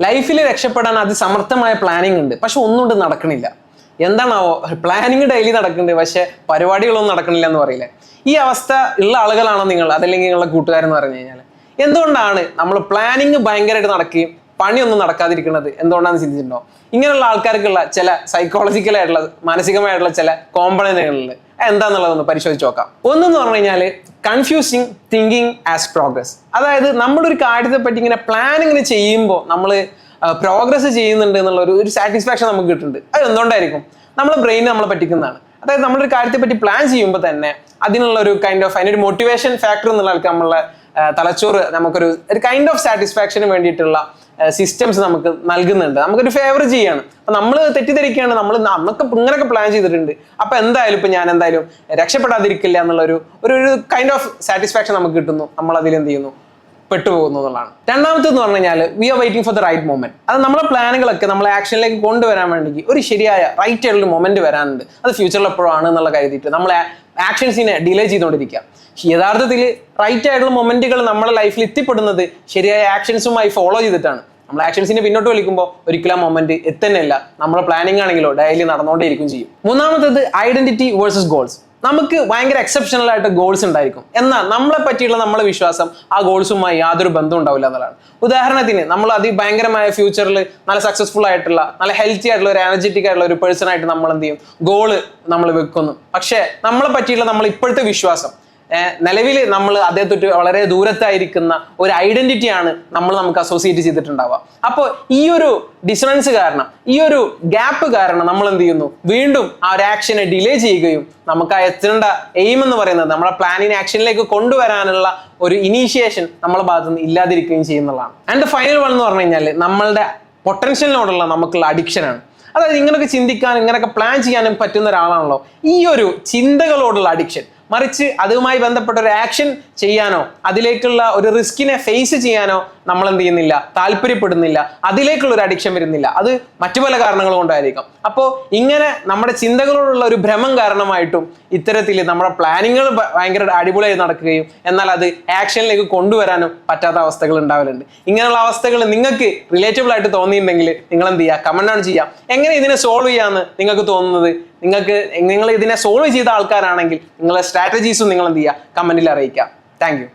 ലൈഫിൽ രക്ഷപ്പെടാൻ അതിസമർത്ഥമായ പ്ലാനിങ് ഉണ്ട്, പക്ഷെ ഒന്നുകൊണ്ട് നടക്കണില്ല. എന്താണാവോ? പ്ലാനിങ് ഡെയിലി നടക്കുന്നുണ്ട്, പക്ഷെ പരിപാടികളൊന്നും നടക്കണില്ല എന്ന് പറയില്ലേ? ഈ അവസ്ഥ ഉള്ള ആളുകളാണോ നിങ്ങൾ, അതല്ലെങ്കിൽ നിങ്ങളുടെ കൂട്ടുകാരെന്ന് പറഞ്ഞു കഴിഞ്ഞാൽ? എന്തുകൊണ്ടാണ് നമ്മൾ പ്ലാനിങ് ഭയങ്കരമായിട്ട് നടക്കുകയും പണിയൊന്നും നടക്കാതിരിക്കുന്നത്? എന്തുകൊണ്ടാണെന്ന് ചിന്തിച്ചിട്ടുണ്ടോ? ഇങ്ങനെയുള്ള ആൾക്കാർക്കുള്ള ചില സൈക്കോളജിക്കലായിട്ടുള്ള മാനസികമായിട്ടുള്ള ചില കോമ്പണന്റുകളിൽ എന്താന്നുള്ളതൊന്ന് പരിശോധിച്ച് നോക്കാം. ഒന്നെന്ന് പറഞ്ഞു കഴിഞ്ഞാൽ കൺഫ്യൂസിങ് തിങ്കിങ് ആസ് പ്രോഗ്രസ്. അതായത് നമ്മളൊരു കാര്യത്തെ പറ്റി ഇങ്ങനെ പ്ലാൻ ഇങ്ങനെ ചെയ്യുമ്പോൾ നമ്മൾ പ്രോഗ്രസ് ചെയ്യുന്നുണ്ട് എന്നുള്ള ഒരു സാറ്റിസ്ഫാക്ഷൻ നമുക്ക് കിട്ടുന്നുണ്ട്. അത് എന്തുകൊണ്ടായിരിക്കും? നമ്മളെ ബ്രെയിൻ നമ്മളെ പറ്റിക്കുന്നതാണ്. അതായത് നമ്മളൊരു കാര്യത്തെ പറ്റി പ്ലാൻ ചെയ്യുമ്പോൾ തന്നെ അതിനുള്ള ഒരു അതിനൊരു മോട്ടിവേഷൻ ഫാക്ടർ എന്നുള്ള ആൾക്ക് നമ്മളെ തലച്ചോറ് നമുക്കൊരു കൈൻഡ് ഓഫ് സാറ്റിസ്ഫാക്ഷന് വേണ്ടിയിട്ടുള്ള സിസ്റ്റംസ് നമുക്ക് നൽകുന്നുണ്ട്. നമുക്കൊരു ഫേവർ ചെയ്യാണ്. അപ്പൊ നമ്മൾ തെറ്റിദ്ധരിക്കുകയാണ്, നമുക്ക് ഇങ്ങനെയൊക്കെ പ്ലാൻ ചെയ്തിട്ടുണ്ട്, അപ്പൊ എന്തായാലും ഇപ്പൊ ഞാൻ എന്തായാലും രക്ഷപ്പെടാതിരിക്കില്ല എന്നുള്ള ഒരു കൈൻഡ് ഓഫ് സാറ്റിസ്ഫാക്ഷൻ നമുക്ക് കിട്ടുന്നു. നമ്മൾ അതിൽ എന്ത് ചെയ്യുന്നു? പെട്ടുപോകുന്നു എന്നുള്ളതാണ്. രണ്ടാമത്തെന്ന് പറഞ്ഞു കഴിഞ്ഞാൽ we are waiting for the right moment. അത് നമ്മളെ പ്ലാനുകളൊക്കെ നമ്മളെ ആക്ഷനിലേക്ക് കൊണ്ടുവരാൻ വേണ്ടി ഒരു ശരിയായ റൈറ്റ് ആയിട്ടുള്ള മൊമെന്റ് വരാനുണ്ട്. അത് ഫ്യൂച്ചറിൽ എപ്പോഴാണ് എന്നുള്ള കരുതിയിട്ട് നമ്മളെ ആക്ഷൻസിനെ ഡിലേ ചെയ്തുകൊണ്ടിരിക്കുക. യഥാർത്ഥത്തിൽ റൈറ്റ് ആയിട്ടുള്ള മൊമെന്റുകൾ നമ്മുടെ ലൈഫിൽ എത്തിപ്പെടുന്നത് ശരിയായ ആക്ഷൻസുമായി ഫോളോ ചെയ്തിട്ടാണ്. നമ്മൾ ആക്ഷൻസിനെ പിന്നോട്ട് വലിക്കുമ്പോൾ ഒരിക്കലും ആ മൊമെന്റ് എത്തുന്നില്ല. നമ്മുടെ പ്ലാനിങ് ആണെങ്കിലോ ഡെയിലി നടന്നുകൊണ്ടേയിരിക്കും ചെയ്യും. മൂന്നാമത്തേത് ഐഡന്റിറ്റി വേഴ്സസ് ഗോൾസ്. നമുക്ക് ഭയങ്കര എക്സെപ്ഷണൽ ആയിട്ട് ഗോൾസ് ഉണ്ടായിരിക്കും, എന്നാൽ നമ്മളെ പറ്റിയുള്ള നമ്മളെ വിശ്വാസം ആ ഗോൾസുമായി യാതൊരു ബന്ധവും ഉണ്ടാവില്ല എന്നുള്ളതാണ്. ഉദാഹരണത്തിന് നമ്മൾ ഭയങ്കരമായ ഫ്യൂച്ചറിൽ നല്ല സക്സസ്ഫുൾ ആയിട്ടുള്ള നല്ല ഹെൽത്തി ആയിട്ടുള്ള ഒരു എനർജറ്റിക് ആയിട്ടുള്ള ഒരു പേഴ്സൺ ആയിട്ട് നമ്മൾ എന്ത് ചെയ്യും? ഗോള് നമ്മൾ വെക്കുന്നു. പക്ഷെ നമ്മളെ പറ്റിയുള്ള നമ്മൾ ഇപ്പോഴത്തെ വിശ്വാസം, നിലവിൽ നമ്മൾ അദ്ദേഹത്തൊട്ട് വളരെ ദൂരത്തായിരിക്കുന്ന ഒരു ഐഡന്റിറ്റിയാണ് നമുക്ക് അസോസിയേറ്റ് ചെയ്തിട്ടുണ്ടാവുക. അപ്പോൾ ഈ ഒരു ഡിസണൻസ് കാരണം, ഈ ഒരു ഗ്യാപ്പ് കാരണം നമ്മൾ എന്ത് ചെയ്യുന്നു? വീണ്ടും ആ ഒരു ആക്ഷനെ ഡിലേ ചെയ്യുകയും നമുക്ക് ആ എത്തേണ്ട എയിം എന്ന് പറയുന്നത് നമ്മളെ പ്ലാനിനെ ആക്ഷനിലേക്ക് കൊണ്ടുവരാനുള്ള ഒരു ഇനീഷ്യേഷൻ നമ്മളെ ഭാഗത്തു നിന്ന് ഇല്ലാതിരിക്കുകയും ചെയ്യുന്നതാണ്. ആൻഡ് ഫൈനൽ വൺ എന്ന് പറഞ്ഞു കഴിഞ്ഞാൽ നമ്മളുടെ പൊട്ടൻഷ്യലിനോടുള്ള നമുക്കുള്ള അഡിക്ഷനാണ്. അതായത് ഇങ്ങനെയൊക്കെ ചിന്തിക്കാനും ഇങ്ങനെയൊക്കെ പ്ലാൻ ചെയ്യാനും പറ്റുന്ന ഒരാളാണല്ലോ ഈ ഒരു ചിന്തകളോടുള്ള അഡിക്ഷൻ. മറിച്ച് അതുമായി ബന്ധപ്പെട്ട ഒരു ആക്ഷൻ ചെയ്യാനോ അതിലേക്കുള്ള ഒരു റിസ്കിനെ ഫേസ് ചെയ്യാനോ നമ്മൾ എന്ത് ചെയ്യുന്നില്ല? താല്പര്യപ്പെടുന്നില്ല. അതിലേക്കുള്ള ഒരു അഡിക്ഷൻ വരുന്നില്ല. അത് മറ്റു പല കാരണങ്ങൾ കൊണ്ടായിരിക്കും. അപ്പോൾ ഇങ്ങനെ നമ്മുടെ ചിന്തകളോടുള്ള ഒരു ഭ്രമം കാരണമായിട്ടും ഇത്തരത്തിൽ നമ്മുടെ പ്ലാനിങ്ങൾ ഭയങ്കര അടിപൊളിയായി നടക്കുകയും എന്നാൽ അത് ആക്ഷനിലേക്ക് കൊണ്ടുവരാനും പറ്റാത്ത അവസ്ഥകൾ ഉണ്ടാവലുണ്ട്. ഇങ്ങനെയുള്ള അവസ്ഥകൾ നിങ്ങൾക്ക് റിലേറ്റബിൾ ആയിട്ട് തോന്നിയിട്ടുണ്ടെങ്കിൽ നിങ്ങൾ എന്ത് ചെയ്യുക? കമന്റ് ആണ് ചെയ്യുക. എങ്ങനെ ഇതിനെ സോൾവ് ചെയ്യാമെന്ന് നിങ്ങൾക്ക് തോന്നുന്നത്? നിങ്ങൾ ഇതിനെ സോൾവ് ചെയ്ത ആൾക്കാരാണെങ്കിൽ നിങ്ങളുടെ സ്ട്രാറ്റജീസും നിങ്ങൾ എന്ത് ചെയ്യുക? കമന്റിൽ അറിയിക്കുക. Thank you.